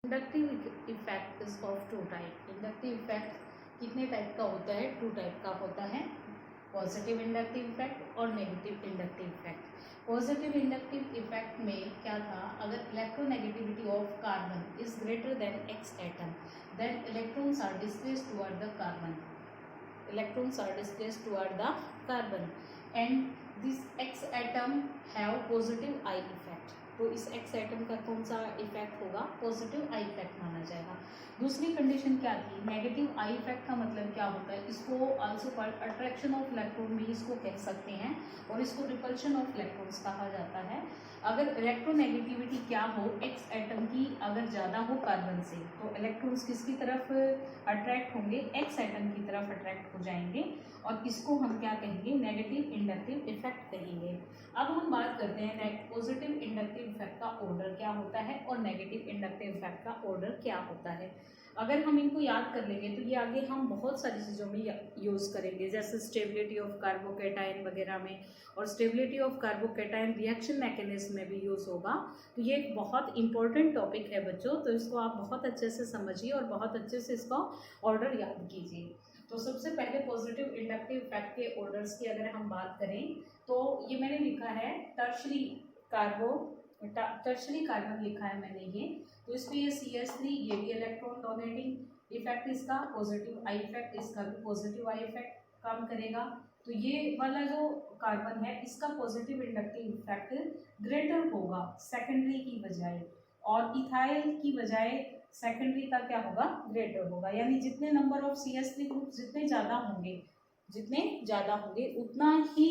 Inductive effect is of two type. Inductive effect कितने type का होता है? टू टाइप का होता है, पॉजिटिव इंडक्टिव इफेक्ट और negative inductive effect. Positive inductive effect में क्या था, अगर electronegativity of carbon is greater than x atom then electrons are displaced toward the carbon, electrons are displaced toward the carbon and this x atom have positive I effect। तो इस x atom का कौन सा effect होगा? Positive I effect माना जाएगा। दूसरी condition क्या थी? नेगेटिव आई इफेक्ट का मतलब क्या होता है? इसको also called attraction of electron भी इसको कह सकते हैं और इसको रिपल्शन ऑफ इलेक्ट्रॉन्स कहा जाता है। अगर इलेक्ट्रोनेगेटिविटी क्या हो एक्स एटम की, अगर ज़्यादा हो कार्बन से, तो इलेक्ट्रॉन्स किसकी तरफ अट्रैक्ट होंगे? एक्स एटम की तरफ अट्रैक्ट हो जाएंगे और इसको हम क्या कहेंगे? नेगेटिव इंडक्टिव इफेक्ट कहेंगे। अब हम बात करते हैं पॉजिटिव इंडक्टिव इफेक्ट का ऑर्डर क्या होता है और नेगेटिव इंडक्टिव इफेक्ट का ऑर्डर क्या होता है। अगर हम इनको याद कर लेंगे तो ये आगे हम बहुत सारी चीज़ों में यूज़ करेंगे, जैसे स्टेबिलिटी ऑफ कार्बोकेटाइन वगैरह में, और stability of carbocation reaction mechanism में भी यूज़ होगा। तो ये एक बहुत इंपॉर्टेंट टॉपिक है बच्चों, तो इसको आप बहुत अच्छे से समझिए और बहुत अच्छे से इसका ऑर्डर याद कीजिए। तो सबसे पहले पॉजिटिव इंडक्टिव इफेक्ट के ऑर्डर्स की अगर हम बात करें तो ये मैंने लिखा है टर्शरी कार्बन लिखा है मैंने ये, तो इसमें ये CH3 ये भी इलेक्ट्रॉन डोनेटिंग इफेक्ट इसका, पॉजिटिव आई इफेक्ट इसका भी पॉजिटिव आई इफेक्ट काम करेगा। तो ये वाला जो कार्बन है इसका पॉजिटिव इंडक्टिव इफेक्ट ग्रेटर होगा सेकेंडरी की बजाय, और इथाइल की बजाय सेकेंडरी का क्या होगा? ग्रेटर होगा। यानी जितने नंबर ऑफ CH3 ग्रुप जितने ज़्यादा होंगे उतना ही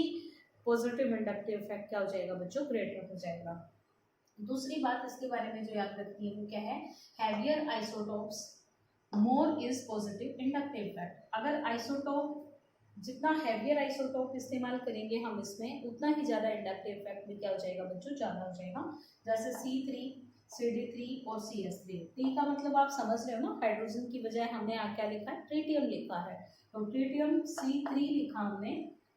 पॉजिटिव इंडक्टिव इफेक्ट क्या हो जाएगा बच्चों? ग्रेटर हो जाएगा। दूसरी बात इसके बारे में जो याद रखनी है वो क्या है? Heavier isotopes more is positive inductive effect. अगर आइसोटोप जितना हैवियर आइसोटोप इस्तेमाल करेंगे हम इसमें, उतना ही ज़्यादा इंडक्टिव इफेक्ट भी क्या हो जाएगा बच्चों? ज़्यादा हो जाएगा। जैसे C3 CD3 और CH3। टी का मतलब आप समझ रहे हो ना, हाइड्रोजन की बजाय हमने क्या लिखा है? ट्रिटियम लिखा है। तो ट्रिटियम C3 लिखा हमने,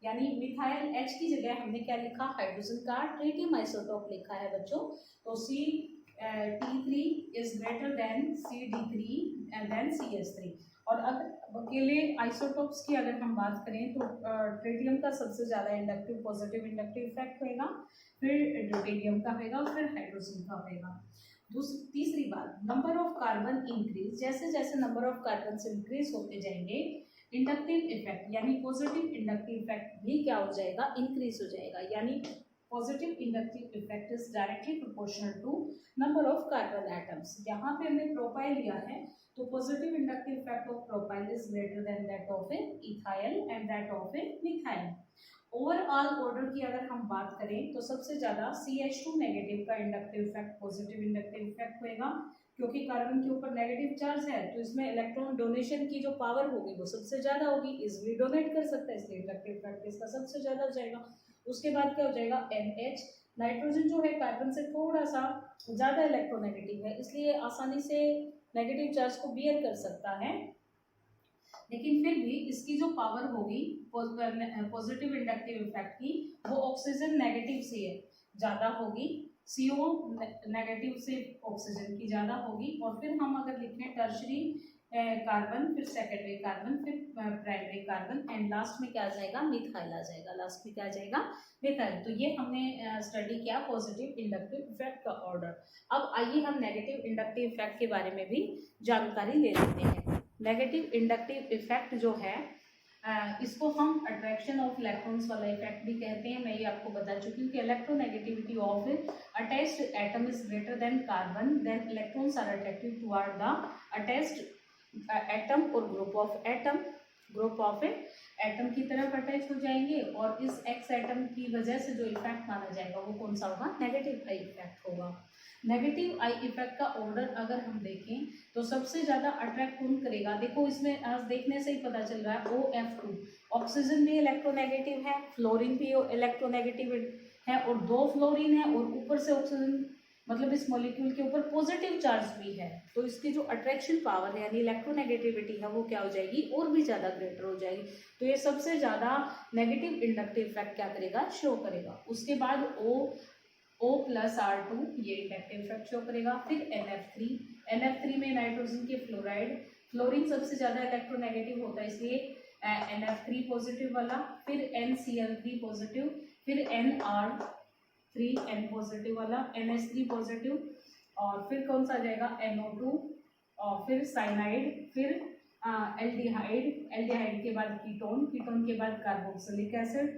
यानी मिथाइल H की जगह हमने क्या लिखा? हाइड्रोजन का ट्रिटियम आइसोटोप लिखा है बच्चों। तो T3 is greater than CD3 and then CH3। और अगर अकेले आइसोटोप्स की अगर हम बात करें तो ट्रिटियम का सबसे ज़्यादा इंडक्टिव पॉजिटिव इंडक्टिव इफेक्ट होएगा, फिर ड्यूटेरियम का होएगा, फिर हाइड्रोजन का होएगा। तीसरी बात, नंबर ऑफ कार्बन इंक्रीज, जैसे जैसे नंबर ऑफ कार्बन इंक्रीज होते जाएंगे इंडक्टिव इफेक्ट यानी पॉजिटिव इंडक्टिव इफेक्ट भी क्या हो जाएगा? इंक्रीज हो जाएगा। यानी positive inductive effect is directly proportional to number of carbon atoms. यहाँ पे हमने प्रोपाइल लिया है, तो positive inductive effect of propyl is greater than that of a ethyl and that of a methyl. Overall order की अगर हम बात करें तो सबसे ज्यादा CH2 नेगेटिव का inductive effect positive inductive effect होएगा, क्योंकि कार्बन के ऊपर नेगेटिव चार्ज है तो इसमें इलेक्ट्रॉन डोनेशन की जो पावर होगी वो सबसे ज्यादा होगी, इजिली डोनेट कर सकता है, इसलिए इंडक्टिव इफेक्ट इसका सबसे ज्यादा हो जाएगा। उसके बाद क्या हो जाएगा? NH। नाइट्रोजन जो है कार्बन से थोड़ा सा ज्यादा इलेक्ट्रोनेगेटिव है, इसलिए आसानी से नेगेटिव चार्ज को बियर कर सकता है, लेकिन फिर भी इसकी जो पावर होगी पॉजिटिव इंडक्टिव इफेक्ट की वो ऑक्सीजन नेगेटिव से ज़्यादा होगी, CO नेगेटिव से ऑक्सीजन की ज़्यादा होगी। और फिर हम अगर लिखें टर्शरी कार्बन, फिर सेकेंडरी कार्बन, फिर प्राइमरी कार्बन एंड लास्ट में क्या आ जाएगा? मिथाइल आ जाएगा। लास्ट में क्या आ जाएगा? मिथाइल। तो ये हमने स्टडी किया पॉजिटिव इंडक्टिव इफेक्ट का ऑर्डर। अब आइए हम नेगेटिव इंडक्टिव इफेक्ट के बारे में भी जानकारी ले लेते हैं। नेगेटिव इंडक्टिव इफेक्ट जो है इसको हम अट्रैक्शन ऑफ इलेक्ट्रॉन्स वाला इफेक्ट भी कहते हैं। मैं ये आपको बता चुकी हूँ कि electronegativity of attached atom is greater than carbon, then electrons are attractive toward the attached atom और ग्रुप ऑफ एटम की तरफ अटैच हो जाएंगे, और इस एक्स एटम की वजह से जो इफेक्ट माना जाएगा वो कौन सा होगा? नेगेटिव आई इफेक्ट होगा। नेगेटिव आई इफेक्ट का ऑर्डर अगर हम देखें तो सबसे ज्यादा अट्रैक्ट कौन करेगा? देखो इसमें आज देखने से ही पता चल रहा है OF2, ऑक्सीजन भी इलेक्ट्रोनेगेटिव है, फ्लोरीन भी इलेक्ट्रोनेगेटिव है, और 2 फ्लोरीन है और ऊपर से ऑक्सीजन, मतलब इस मॉलिक्यूल के ऊपर पॉजिटिव चार्ज भी है, तो इसकी जो अट्रैक्शन पावर है यानी इलेक्ट्रोनेगेटिविटी है वो क्या हो जाएगी? और भी ज़्यादा ग्रेटर हो जाएगी। तो ये सबसे ज़्यादा नेगेटिव इंडक्टिव इफेक्ट क्या करेगा? शो करेगा। उसके बाद O+R2 ये इंडक्टिव इफेक्ट शो करेगा। फिर NF3 में नाइट्रोजन के फ्लोराइड, फ्लोरीन सबसे ज़्यादा इलेक्ट्रोनेगेटिव होता है इसलिए NF3 पॉजिटिव वाला, फिर NCl3 पॉजिटिव, फिर NR3N पॉजिटिव वाला, NH3 पॉजिटिव, और फिर कौन सा आ जाएगा NO2, और फिर साइनाइड, फिर एल्डिहाइड, एल्डिहाइड के बाद कीटोन, कीटोन के बाद कार्बोक्सिलिक एसिड,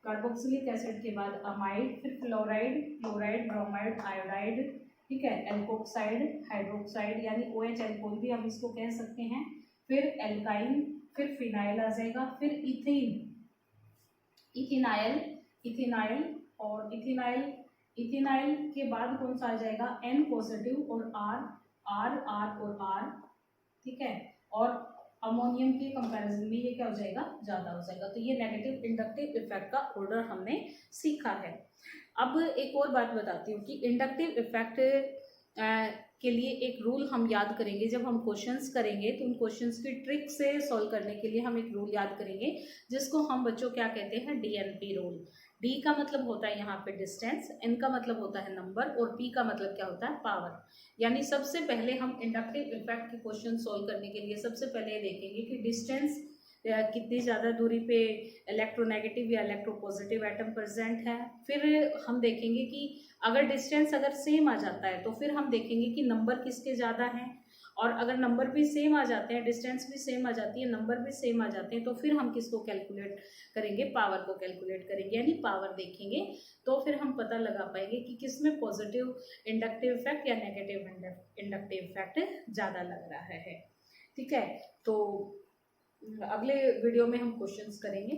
कार्बोक्सिलिक एसिड के बाद अमाइड, फिर फ्लोराइड, क्लोराइड, ब्रोमाइड, आयोडाइड, ठीक है, एल्कोक्साइड, हाइड्रोक्साइड यानी OH एल्कोहल भी हम इसको कह सकते हैं, फिर एल्काइन, फिर फिनाइल आ जाएगा, फिर इथीन, इथिनाइल, इथिनाइल, और इथिनाइल के बाद कौन सा आ जाएगा N पॉजिटिव और R और R, ठीक है, और अमोनियम के कंपैरिजन में ये क्या हो जाएगा, ज़्यादा हो जाएगा। तो ये नेगेटिव इंडक्टिव इफेक्ट का ऑर्डर हमने सीखा है। अब एक और बात बताती हूँ कि इंडक्टिव इफेक्ट के लिए एक रूल हम याद करेंगे। जब हम क्वेश्चंस करेंगे तो उन क्वेश्चंस की ट्रिक से सॉल्व करने के लिए हम एक रूल याद करेंगे जिसको हम बच्चों क्या कहते हैं, DNP रूल। D का मतलब होता है यहाँ पे डिस्टेंस, N का मतलब होता है नंबर, और P का मतलब क्या होता है, पावर। यानी सबसे पहले हम इंडक्टिव इफेक्ट के क्वेश्चन सॉल्व करने के लिए सबसे पहले देखेंगे कि डिस्टेंस कितनी ज़्यादा दूरी पे इलेक्ट्रोनेगेटिव या इलेक्ट्रोपॉजिटिव एटम प्रेजेंट है। फिर हम देखेंगे कि अगर डिस्टेंस अगर सेम आ जाता है तो फिर हम देखेंगे कि नंबर किसके ज़्यादा हैं, और अगर नंबर भी सेम आ जाते हैं, डिस्टेंस भी सेम आ जाती है, नंबर भी सेम आ जाते हैं, तो फिर हम किसको कैलकुलेट करेंगे, पावर को कैलकुलेट करेंगे, यानी पावर देखेंगे। तो फिर हम पता लगा पाएंगे कि किस में पॉजिटिव इंडक्टिव इफेक्ट या नेगेटिव इंडक्टिव इफेक्ट ज़्यादा लग रहा है। ठीक है, तो अगले वीडियो में हम क्वेश्चंस करेंगे।